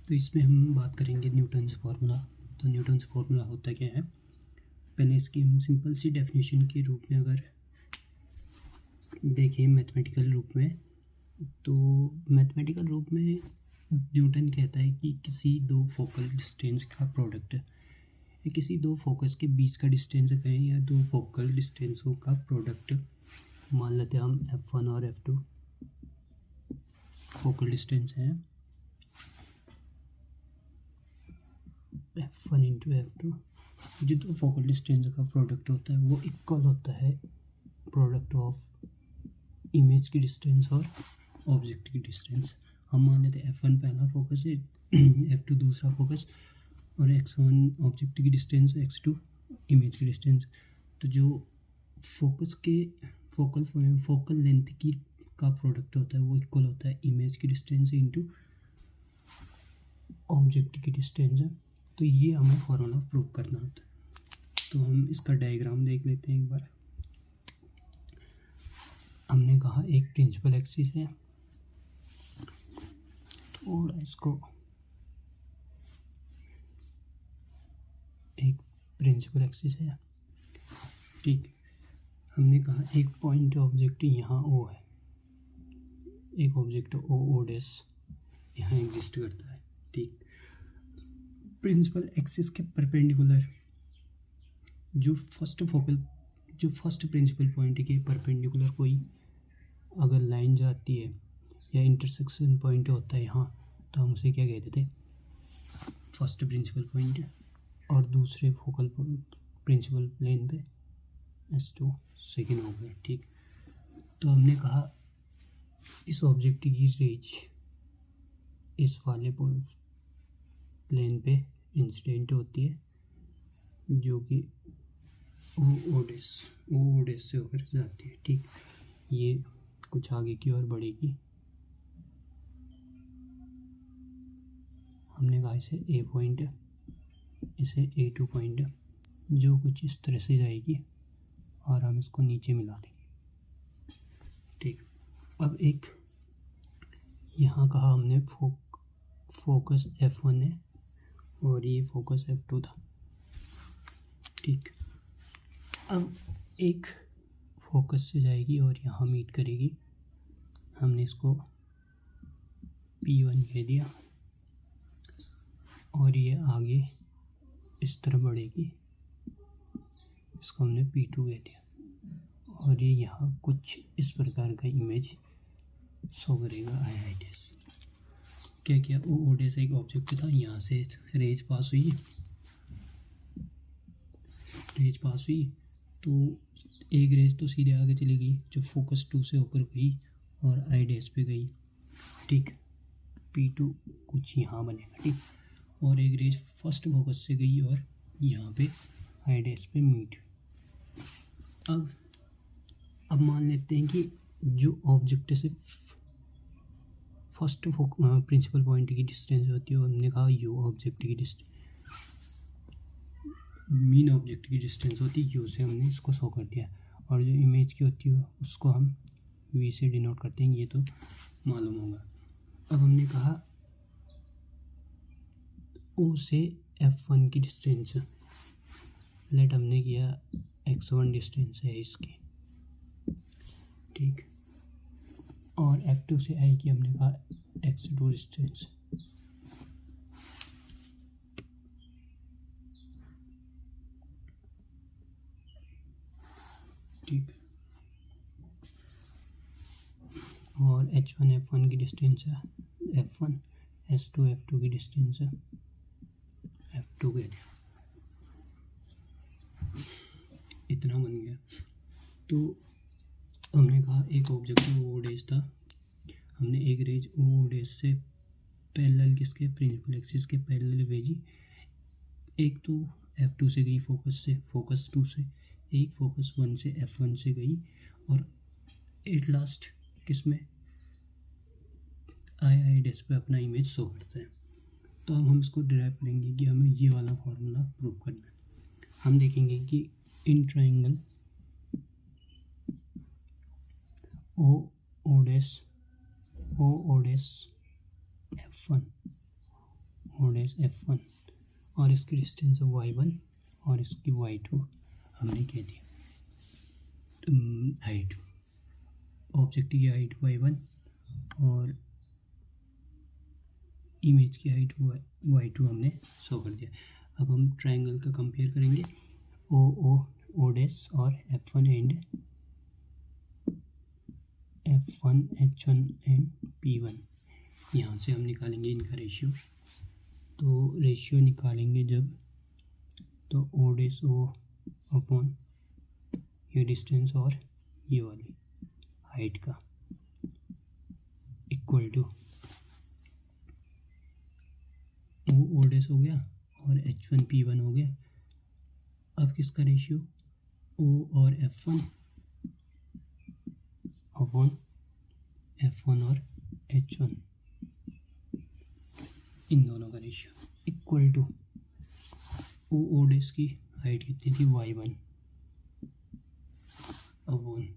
तो इसमें हम बात करेंगे न्यूटन्स फार्मूला। तो न्यूटन्स फार्मूला होता क्या है, पहले इसकी हम सिंपल सी डेफिनेशन के रूप में अगर देखें मैथमेटिकल रूप में, तो मैथमेटिकल रूप में न्यूटन कहता है कि किसी दो फोकल डिस्टेंस का प्रोडक्ट या किसी दो फोकस के बीच का डिस्टेंस कहें या दो फोकल डिस्टेंसों का प्रोडक्ट, मान लेते हैं हम F1 और F2 फोकल डिस्टेंस है, F1 इंटू F2, जो दो फोकल डिस्टेंस का प्रोडक्ट होता है वो इक्वल होता है प्रोडक्ट ऑफ इमेज की डिस्टेंस और ऑब्जेक्ट की डिस्टेंस। हम मान लेते हैं F1 पहला फोकस है, F2 दूसरा फोकस, और X1 ऑब्जेक्ट की डिस्टेंस, X2 इमेज की डिस्टेंस। तो जो फोकस के फोकल लेंथ की का प्रोडक्ट होता है वो इक्वल होता है इमेज की डिस्टेंस इंटू ऑब्जेक्ट की डिस्टेंस है। तो ये हमें फॉर्मूला प्रूव करना होता है। तो हम इसका डायग्राम देख लेते हैं एक बार। हमने कहा एक प्रिंसिपल एक्सिस है, थोड़ा इसको एक प्रिंसिपल एक्सिस है, ठीक। हमने कहा एक पॉइंट ऑब्जेक्ट यहाँ O है, एक ऑब्जेक्ट O डैश यहाँ एग्जिस्ट करता है, ठीक। प्रिंसिपल एक्सिस के परपेंडिकुलर जो फर्स्ट प्रिंसिपल पॉइंट के परपेंडिकुलर कोई अगर लाइन जाती है या इंटरसेक्शन पॉइंट होता है यहाँ, तो हम उसे क्या कहते थे, फर्स्ट प्रिंसिपल पॉइंट, और दूसरे फोकल प्रिंसिपल प्लेन पे S2 सेकेंड हो गया, ठीक। तो हमने कहा इस ऑब्जेक्ट की रेज इस वाले प्लेन पे इंसिडेंट होती है, जो कि ओ डैश से होकर जाती है, ठीक। ये कुछ आगे की ओर बढ़ेगी। हमने कहा इसे A पॉइंट है, इसे A2 पॉइंट है, जो कुछ इस तरह से जाएगी और हम इसको नीचे मिला देंगे, ठीक। अब एक यहाँ कहा हमने फोकस F1 है और ये फोकस F2 था, ठीक। अब एक फोकस से जाएगी और यहाँ मीट करेगी, हमने इसको P1 कह दिया, और ये आगे इस तरह बढ़ेगी, इसको हमने P2 कह दिया, और ये यहाँ कुछ इस प्रकार का इमेज शो करेगा आई डैश। क्या किया, ओ डैश एक ऑब्जेक्ट था, यहाँ से रेज पास हुई, तो एक रेज तो सीधे आगे चली गई जो फोकस 2 से होकर गई और आई डैश पे गई, ठीक। P2 कुछ यहाँ बनेगा, ठीक। और एक रेज फर्स्ट फोकस से गई और यहाँ पे आई डैश पे मीट। अब मान लेते हैं कि जो ऑब्जेक्ट से फर्स्ट प्रिंसिपल पॉइंट की डिस्टेंस होती है, हमने कहा यू ऑब्जेक्ट की डिस्टेंस, मीन ऑब्जेक्ट की डिस्टेंस होती है यू से, हमने इसको शो कर दिया, और जो इमेज की होती है उसको हम वी से डिनोट करते हैं, ये तो मालूम होगा। अब हमने कहा ओ से F1 की डिस्टेंस लेट हमने किया X1 डिस्टेंस है इसकी, ठीक। और F2 से आई की हमने कहा X2 डिस्टेंस, ठीक। और H1 F1 की डिस्टेंस है F1, S2 F2 की डिस्टेंस है F2 के लिए, इतना बन गया। तो हमने कहा एक ऑब्जेक्ट O डैश था, हमने एक रेज O डैश से पैरेलल किसके, प्रिंसिपल एक्सिस के पैरेलल भेजी, एक तो F2 से गई फोकस 2 से, एक फोकस 1 से F1 से गई, और एट लास्ट किस में आई डैश पे अपना इमेज शो करता है। तो अब हम इसको डिराइव करेंगे कि हमें ये वाला फॉर्मूला प्रूव करना है। हम देखेंगे कि in triangle O dash F1 O dash F1 और इसकी डिस्टेंस है y1 और इसकी y2 हमने कह दिया। हाइट, ऑब्जेक्ट की हाइट y1 और इमेज की हाइट y2 हमने शो कर दिया। अब हम ट्रायंगल का कंपेयर करेंगे, ओ डैश और F1 and F1 H1 and P1। यहाँ से हम निकालेंगे इनका रेशियो। तो रेशियो निकालेंगे जब, तो ओ डैश ओ अपॉन ये डिस्टेंस और ये वाली हाइट का इक्वल टू ओ डैश हो गया और H1 P1 हो गया। अब किसका रेशियो, ओ और F1 अपॉन F1 और H1, इन दोनों का ratio equal to O dash की हाइट कितनी थी y1 अपॉन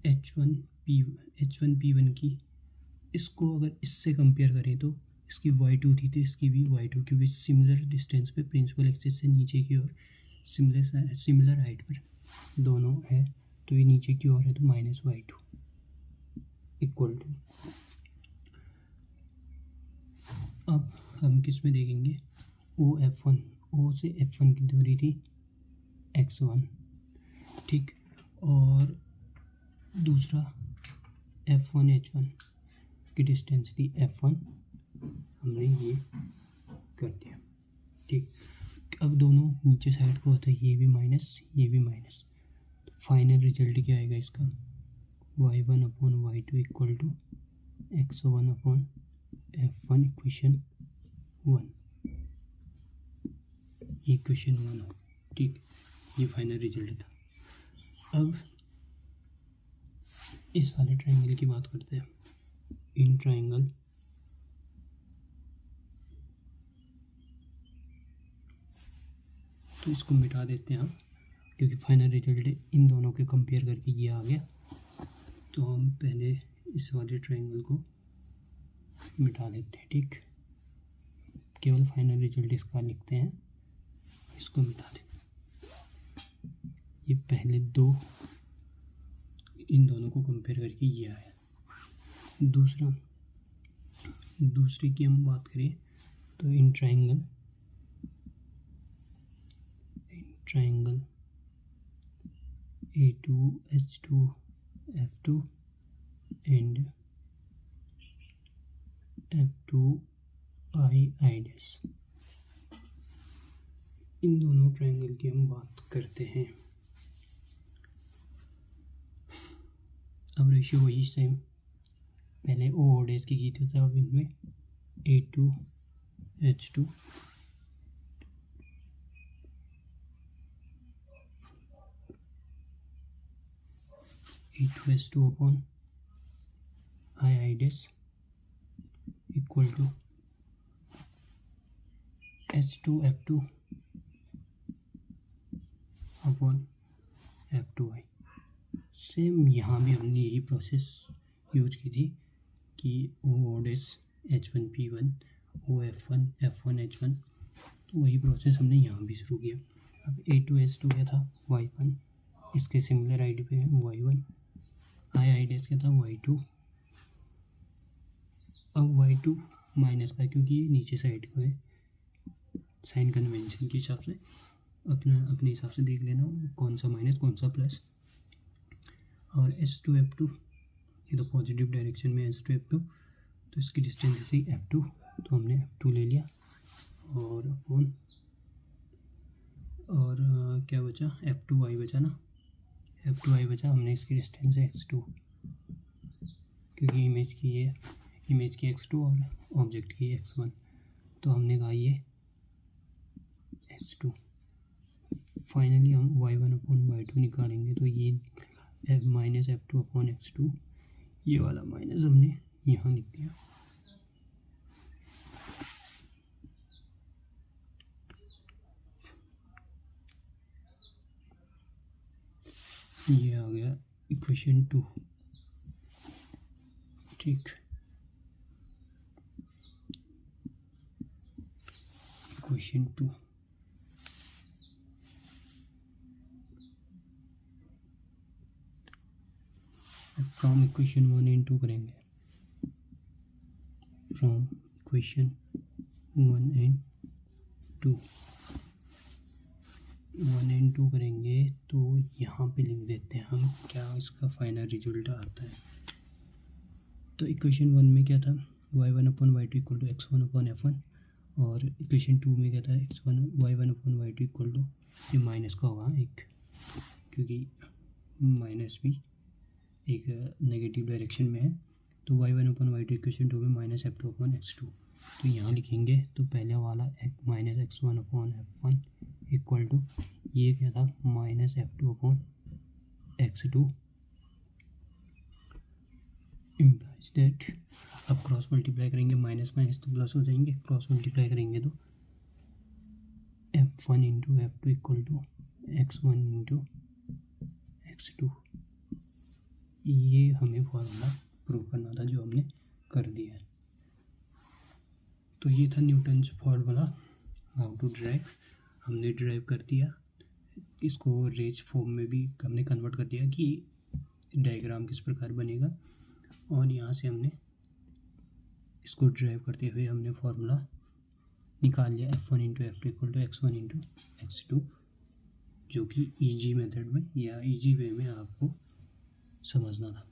H1 P1 की, इसको अगर इससे कंपेयर करें तो इसकी y2 थी तो इसकी भी y2, क्योंकि सिमिलर डिस्टेंस पे प्रिंसिपल एक्सिस से नीचे की ओर सिमिलर हाइट पर दोनों है, तो ये नीचे की ओर है तो -y2 इक्वल टू। अब हम किस में देखेंगे, ओ F1, ओ से F1 की दूरी थी x1, ठीक, और दूसरा F1 H1 की डिस्टेंस थी F1, हमने ये कर दिया, ठीक। अब दोनों नीचे साइड को होता है, ये भी माइनस ये भी माइनस, तो फाइनल रिजल्ट क्या आएगा इसका, y1 upon y2 equal to x1 upon F1 equation 1, equation 1 हो, ठीक। ये फाइनल रिजल्ट था। अब इस वाले ट्रायंगल की बात करते हैं। इन ट्रायंगल तो इसको मिटा देते हैं हम, क्योंकि फाइनल रिजल्ट इन दोनों के कंपेयर करके ये आ गया। तो हम पहले इस वाले ट्रायंगल को मिटा देते हैं, ठीक। केवल फाइनल रिजल्ट इसका लिखते हैं, इसको मिटा दें। ये पहले दो, इन दोनों को कंपेयर करके ये आया। दूसरे की हम बात करें तो इन triangle A2 H2 F2 and F2 I dash, इन दोनों ट्रायंगल की हम बात करते हैं। अब रेशियो वही सेम, पहले ओ डैश की थी, तो अब इनमें A2 H2 A2 upon I dash equal to H2 F2 upon F2I। Same यहाँ भी हमने यही प्रोसेस यूज की थी कि ओ डैश H1 P1 ओ F1 H1, तो वही प्रोसेस हमने यहाँ भी शुरू किया। अब A2 H2 क्या था y1, इसके सिमिलर आईडी पे है y1, I डैश क्या था y2। अब y2 माइनस का, क्योंकि नीचे साइड को है, साइन कन्वेंशन के हिसाब से अपने हिसाब से देख लेना कौन सा माइनस कौन सा प्लस। और H2 F2, ये तो पॉजिटिव डायरेक्शन में H2 F2, तो इसकी डिस्टेंस ऐसे F2, तो हमने F2 ले लिया और अपॉन, और क्या बचा, F2I बचा ना, F2I बचा, हमने इसकी डिस्टेंस है x2, क्योंकि इमेज की x2 और ऑब्जेक्ट की x1, तो हमने कहा ये x2। फाइनली हम y1 अपॉन y2 निकालेंगे, तो ये माइनस F2 अपॉन x2, ये वाला माइनस हमने यहाँ लिख दिया। ये आ गया इक्वेशन 2, ठीक। इक्वेशन 2। फ्रॉम इक्वेशन 1 एंड 2 करेंगे, फ्रॉम इक्वेशन 1 एंड 2 करेंगे तो यहाँ पे लिख देते हैं हम क्या इसका फाइनल रिजल्ट आता है। तो इक्वेशन 1 में क्या था, y1/y2 इक्वल टू x1/f1, और इक्वेशन 2 में क्या था, y1/y2 इक्वल टू, ये माइनस का होगा एक, क्योंकि माइनस भी एक नेगेटिव डायरेक्शन में है। तो y1/y2 इक्वेशन 2 में -f2/x2। तो यहाँ लिखेंगे तो पहले वाला -x1/f1 इक्वल टू, ये क्या था, -f2/x2 इम्प्लाइज दैट। अब क्रॉस मल्टीप्लाई करेंगे, माइनस माइनस तो प्लस हो जाएंगे, क्रॉस मल्टीप्लाई करेंगे तो f1/f2 इक्वल टू x1/x2। ये हमें फॉर्मूला प्रूव करना था जो हमने कर दिया है। तो ये था Newton's formula how to derive, हमने ड्राइव कर दिया। इसको रेज फॉर्म में भी हमने कन्वर्ट कर दिया कि डायग्राम किस प्रकार बनेगा, और यहाँ से हमने इसको ड्राइव करते हुए हमने फॉर्मूला निकाल लिया f1/f2 इक्वल टू x1/x2, जो कि ईजी मेथड में या ईजी वे में आपको समझना था।